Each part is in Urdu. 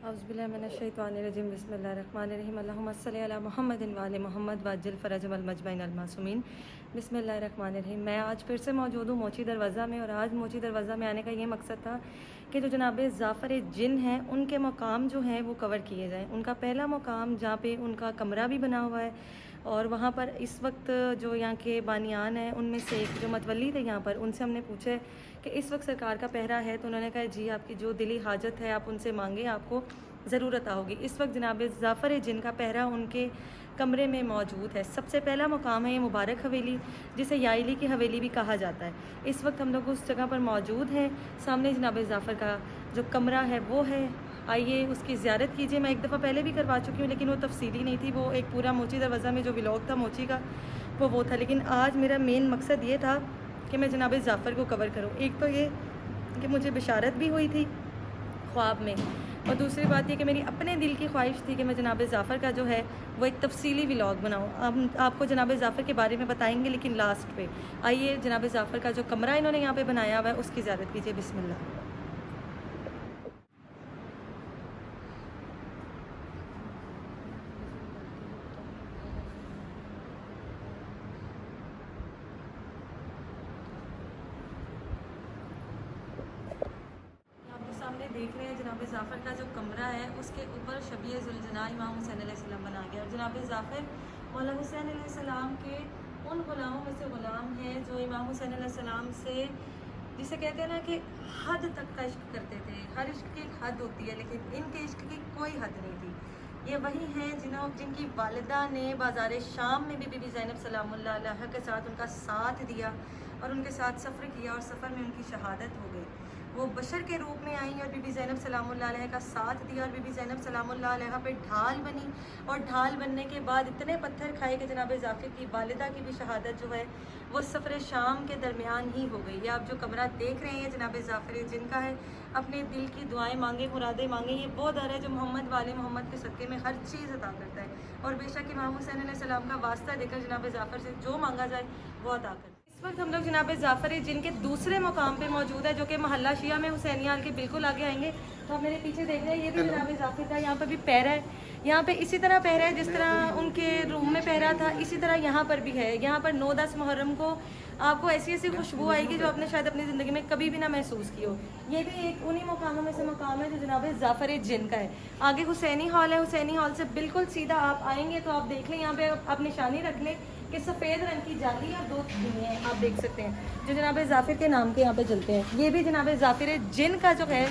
اعوذ باللہ من الشیطان الرجیم بسم اللہ الرحمن الرحیم اللہم صلی علی محمد وعلی محمد وعجل فرجهم المجمعین المعصومین بسم اللہ الرحمن الرحیم۔ میں آج پھر سے موجود ہوں موچی دروازہ میں، اور آج موچی دروازہ میں آنے کا یہ مقصد تھا کہ جو جناب ظافر جن ہیں ان کے مقام جو ہیں وہ کور کیے جائیں۔ ان کا پہلا مقام جہاں پہ ان کا کمرہ بھی بنا ہوا ہے، اور وہاں پر اس وقت جو یہاں کے بانیان ہیں ان میں سے ایک جو متولی تھے یہاں پر، ان سے ہم نے پوچھا کہ اس وقت سرکار کا پہرا ہے، تو انہوں نے کہا جی آپ کی جو دلی حاجت ہے آپ ان سے مانگیں، آپ کو ضرورت ہوگی۔ اس وقت جناب ظافر جن کا پہرا ان کے کمرے میں موجود ہے۔ سب سے پہلا مقام ہے یہ مبارک حویلی، جسے یائلی کی حویلی بھی کہا جاتا ہے۔ اس وقت ہم لوگ اس جگہ پر موجود ہیں، سامنے جناب ظافر کا جو کمرہ ہے وہ ہے، آئیے اس کی زیارت کیجیے۔ میں ایک دفعہ پہلے بھی کروا چکی ہوں لیکن وہ تفصیلی نہیں تھی، وہ ایک پورا موچی دروازہ میں جو ولاگ تھا موچی کا وہ تھا، لیکن آج میرا مین مقصد یہ تھا کہ میں جناب ظافر کو کور کروں۔ ایک تو یہ کہ مجھے بشارت بھی ہوئی تھی خواب میں، اور دوسری بات یہ کہ میری اپنے دل کی خواہش تھی کہ میں جناب ظافر کا جو ہے وہ ایک تفصیلی ولاگ بناؤں۔ ہم آپ کو جناب ظافر کے بارے میں بتائیں گے لیکن لاسٹ پہ۔ آئیے جناب ظافر کا جو کمرہ انہوں نے یہاں پہ بنایا ہوا ہے اس کی زیارت کیجیے، بسم اللہ۔ سامنے دیکھ رہے ہیں جناب ظافر کا جو کمرہ ہے، اس کے اوپر شبیہ ذوالجناح امام حسین علیہ السلام بنا گیا، اور جناب ظافر مولا حسین علیہ السلام کے ان غلاموں میں سے غلام ہیں جو امام حسین علیہ السلام سے، جسے کہتے ہیں نا کہ حد تک کا عشق کرتے تھے۔ ہر عشق کی ایک حد ہوتی ہے لیکن ان کے عشق کی کوئی حد نہیں تھی۔ یہ وہی ہیں جن کی والدہ نے بازار شام میں بھی بی بی زینب سلام اللہ علیہ کے ساتھ ان کا ساتھ دیا اور ان کے ساتھ سفر کیا، اور سفر میں ان کی شہادت ہو گئی۔ وہ بشر کے روپ میں آئیں اور بی بی زینب سلام اللہ علیہ کا ساتھ دیا، اور بی بی زینب سلام اللہ علیہ پہ ڈھال بنی، اور ڈھال بننے کے بعد اتنے پتھر کھائے کہ جناب ظافر کی والدہ کی بھی شہادت جو ہے وہ سفر شام کے درمیان ہی ہو گئی۔ یہ آپ جو کمرہ دیکھ رہے ہیں جناب ظافر جن کا ہے، اپنے دل کی دعائیں مانگیں، مرادیں مانگیں۔ یہ وہ در ہے جو محمد والے محمد کے صدقے میں ہر چیز عطا کرتا ہے، اور بے شک امام حسین علیہ السلام کا واسطہ دے کر جناب ظافر سے جو مانگا جائے وہ عطا کرتا ہے۔ اس وقت ہم لوگ جناب ظافر جن کے دوسرے مقام پہ موجود ہے، جو کہ محلہ شیعہ میں حسینیہ کے بالکل آگے آئیں گے، تو آپ میرے پیچھے دیکھ رہے ہیں یہ بھی جناب ظافر کا یہاں پہ بھی پہرا ہے۔ یہاں پہ اسی طرح پہرا ہے جس طرح ان کے روم میں پہرا تھا، اسی طرح یہاں پر بھی ہے۔ یہاں پر 9-10 محرم کو آپ کو ایسی ایسی خوشبو آئے گی جو آپ نے شاید اپنی زندگی میں کبھی بھی نہ محسوس کی ہو۔ یہ بھی ایک انہی مقاموں میں سے مقام ہے جو جناب ظافر جن کا ہے۔ آگے حسینی ہال ہے، حسینی ہال سے بالکل سیدھا آپ آئیں گے تو آپ دیکھ لیں، یہاں پہ آپ نشانی رکھ لیں کہ سفید رنگ کی جالی اور 2 دھیے ہیں، آپ دیکھ سکتے ہیں جو جناب ظافر کے نام کے یہاں پہ جلتے ہیں۔ یہ بھی جناب ظافر جن کا جو ہے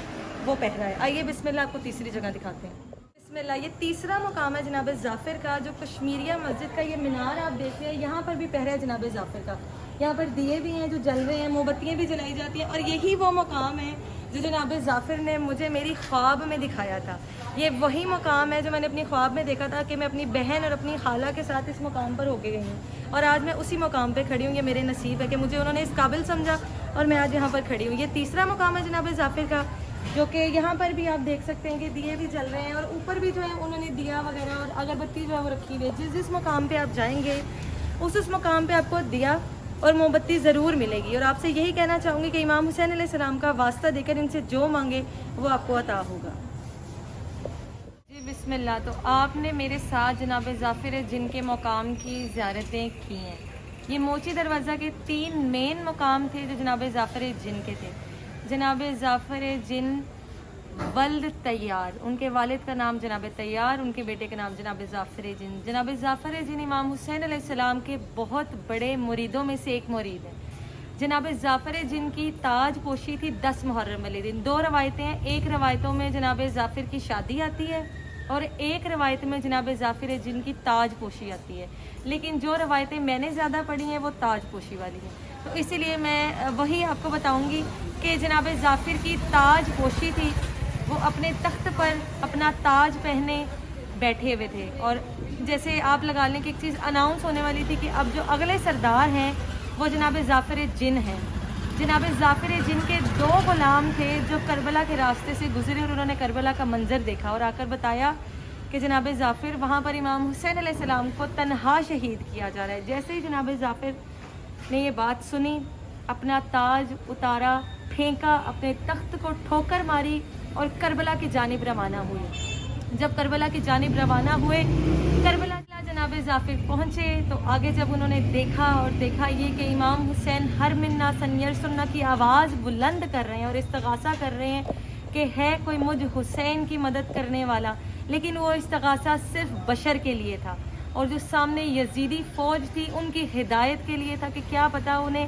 وہ پہرا ہے۔ آئیے بسم اللہ آپ کو تیسری جگہ دکھاتے ہیں۔ بسم اللہ، یہ تیسرا مقام ہے جناب ظافر کا، جو کشمیریہ مسجد کا یہ مینار آپ دیکھ رہے ہیں، یہاں پر بھی پہرا ہے جناب ظافر کا۔ یہاں پر دیے بھی ہیں جو جل رہے ہیں، موم بتیاں بھی جلائی جاتی ہیں، اور یہی وہ مقام ہے جو جناب ظافر نے مجھے میری خواب میں دکھایا تھا۔ یہ وہی مقام ہے جو میں نے اپنی خواب میں دیکھا تھا کہ میں اپنی بہن اور اپنی خالہ کے ساتھ اس مقام پر ہو کے گئی ہوں، اور آج میں اسی مقام پہ کھڑی ہوں۔ یہ میرے نصیب ہے کہ مجھے انہوں نے اس قابل سمجھا اور میں آج یہاں پر کھڑی ہوں۔ یہ تیسرا مقام ہے جناب ظافر کا، جو کہ یہاں پر بھی آپ دیکھ سکتے ہیں کہ دیے بھی جل رہے ہیں، اور اوپر بھی جو ہے انہوں نے دیا وغیرہ اور اگربتی جو ہے وہ رکھی ہوئی ہے۔ جس مقام پہ آپ جائیں گے اس مقام پہ آپ کو دیا اور موم بتی ضرور ملے گی، اور آپ سے یہی کہنا چاہوں گی کہ امام حسین علیہ السلام کا واسطہ دے کر ان سے جو مانگے وہ آپ کو عطا ہوگا۔ جی بسم اللہ، تو آپ نے میرے ساتھ جناب ظافر جن کے مقام کی زیارتیں کی ہیں۔ یہ موچی دروازہ کے 3 مین مقام تھے جو جناب ظافر جن کے تھے۔ جناب ظافر جن ولد تیار، ان کے والد کا نام جناب تیار، ان کے بیٹے کا نام جناب ظافر جن۔ جناب ظافر جن امام حسین علیہ السلام کے بہت بڑے مریدوں میں سے ایک مرید ہیں۔ جناب ظافر جن کی تاج پوشی تھی 10 محرم والے دن۔ 2 روایتیں ہیں، ایک روایتوں میں جناب ظافر کی شادی آتی ہے اور ایک روایت میں جناب ظافر جن کی تاج پوشی آتی ہے، لیکن جو روایتیں میں نے زیادہ پڑھی ہیں وہ تاج پوشی والی ہیں، تو اسی لیے میں وہی آپ کو بتاؤں گی کہ جناب ظافر کی تاج پوشی تھی، وہ اپنے تخت پر اپنا تاج پہنے بیٹھے ہوئے تھے، اور جیسے آپ لگا لیں کہ ایک چیز اناؤنس ہونے والی تھی کہ اب جو اگلے سردار ہیں وہ جناب ظافر جن ہیں۔ جناب ظافر جن کے 2 غلام تھے جو کربلا کے راستے سے گزرے، اور انہوں نے کربلا کا منظر دیکھا اور آ کر بتایا کہ جناب ظافر وہاں پر امام حسین علیہ السلام کو تنہا شہید کیا جا رہا ہے۔ جیسے ہی جناب ظافر نے یہ بات سنی، اپنا تاج اتارا، پھینکا، اپنے تخت کو ٹھوکر ماری اور کربلا کی جانب روانہ ہوئے۔ جب کربلا کی جانب روانہ ہوئے، کربلا جناب ظافر پہنچے تو آگے جب انہوں نے دیکھا یہ کہ امام حسین ہر منا سنیر سننا کی آواز بلند کر رہے ہیں اور استغاثہ کر رہے ہیں کہ ہے کوئی مجھ حسین کی مدد کرنے والا، لیکن وہ استغاثہ صرف بشر کے لیے تھا، اور جو سامنے یزیدی فوج تھی ان کی ہدایت کے لیے تھا کہ کیا پتہ انہیں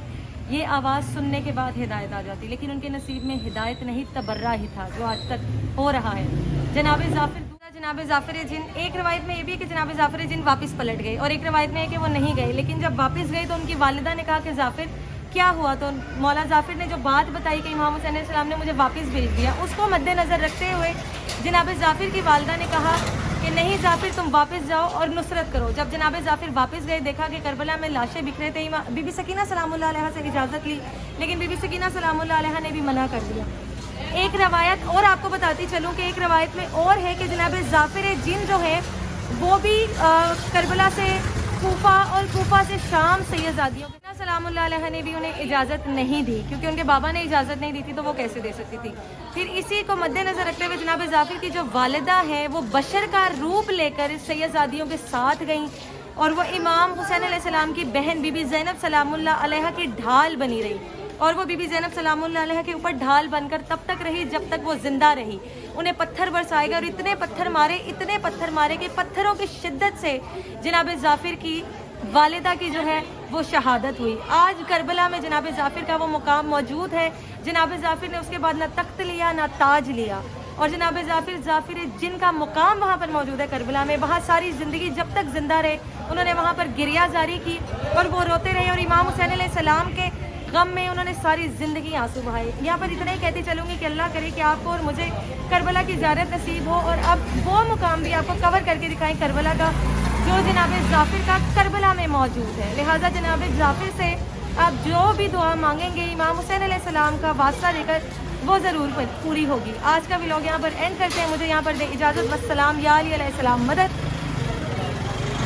یہ آواز سننے کے بعد ہدایت آ جاتی، لیکن ان کے نصیب میں ہدایت نہیں، تبرہ ہی تھا جو آج تک ہو رہا ہے۔ جناب ظافر جن، ایک روایت میں یہ بھی ہے کہ جناب ظافر جن واپس پلٹ گئے، اور ایک روایت میں ہے کہ وہ نہیں گئے، لیکن جب واپس گئے تو ان کی والدہ نے کہا کہ ظافر کیا ہوا، تو مولا ظافر نے جو بات بتائی کہ امام حسین علیہ السلام نے مجھے واپس بھیج دیا، اس کو مد نظر رکھتے ہوئے جناب ظافر کی والدہ نے کہا کہ نہیں ظافر تم واپس جاؤ اور نصرت کرو۔ جب جناب ظافر واپس گئے دیکھا کہ کربلا میں لاشیں بکھرے تھے، بی بی سکینہ سلام اللہ علیہ سے اجازت لی، لیکن بی بی سکینہ سلام اللہ علیہ نے بھی منع کر دیا۔ ایک روایت اور آپ کو بتاتی چلوں کہ ایک روایت میں اور ہے کہ جناب ظافر جن جو ہے وہ بھی کربلا سے کوفہ اور کوفہ سے شام سیدزادیوں سلام اللہ علیہ نے بھی انہیں اجازت نہیں دی، کیونکہ ان کے بابا نے اجازت نہیں دی تھی تو وہ کیسے دے سکتی تھی۔ پھر اسی کو مد نظر رکھتے ہوئے جناب ظافر کی جو والدہ ہے وہ بشر کا روپ لے کر سیدزادیوں کے ساتھ گئیں، اور وہ امام حسین علیہ السلام کی بہن بی بی زینب سلام اللہ علیہ کی ڈھال بنی رہی، اور وہ بی بی زینب سلام اللہ علیہ کے اوپر ڈھال بن کر تب تک رہی جب تک وہ زندہ رہی۔ انہیں پتھر برسائے گا اور اتنے پتھر مارے کہ پتھروں کی شدت سے جناب ظافر کی والدہ کی جو ہے وہ شہادت ہوئی۔ آج کربلا میں جناب ظافر کا وہ مقام موجود ہے۔ جناب ظافر نے اس کے بعد نہ تخت لیا نہ تاج لیا، اور جناب ظافر جن کا مقام وہاں پر موجود ہے کربلا میں، وہاں ساری زندگی جب تک زندہ رہے انہوں نے وہاں پر گریہ جاری کی اور وہ روتے رہے، اور امام حسین علیہ السلام کے غم میں انہوں نے ساری زندگی آنسو بہائے۔ یہاں پر اتنا ہی کہتی چلوں گی کہ اللہ کرے کہ آپ کو اور مجھے کربلا کی زیارت نصیب ہو، اور اب وہ مقام بھی آپ کو کور کر کے دکھائیں کربلا کا جو جناب ظافر کا کربلا میں موجود ہے۔ لہٰذا جناب ظافر سے آپ جو بھی دعا مانگیں گے امام حسین علیہ السلام کا واسطہ دے کر وہ ضرور پوری ہوگی۔ آج کا ولاگ یہاں پر اینڈ کرتے ہیں، مجھے یہاں پر دے اجازت، والسلام، یا علی علیہ السلام مدد۔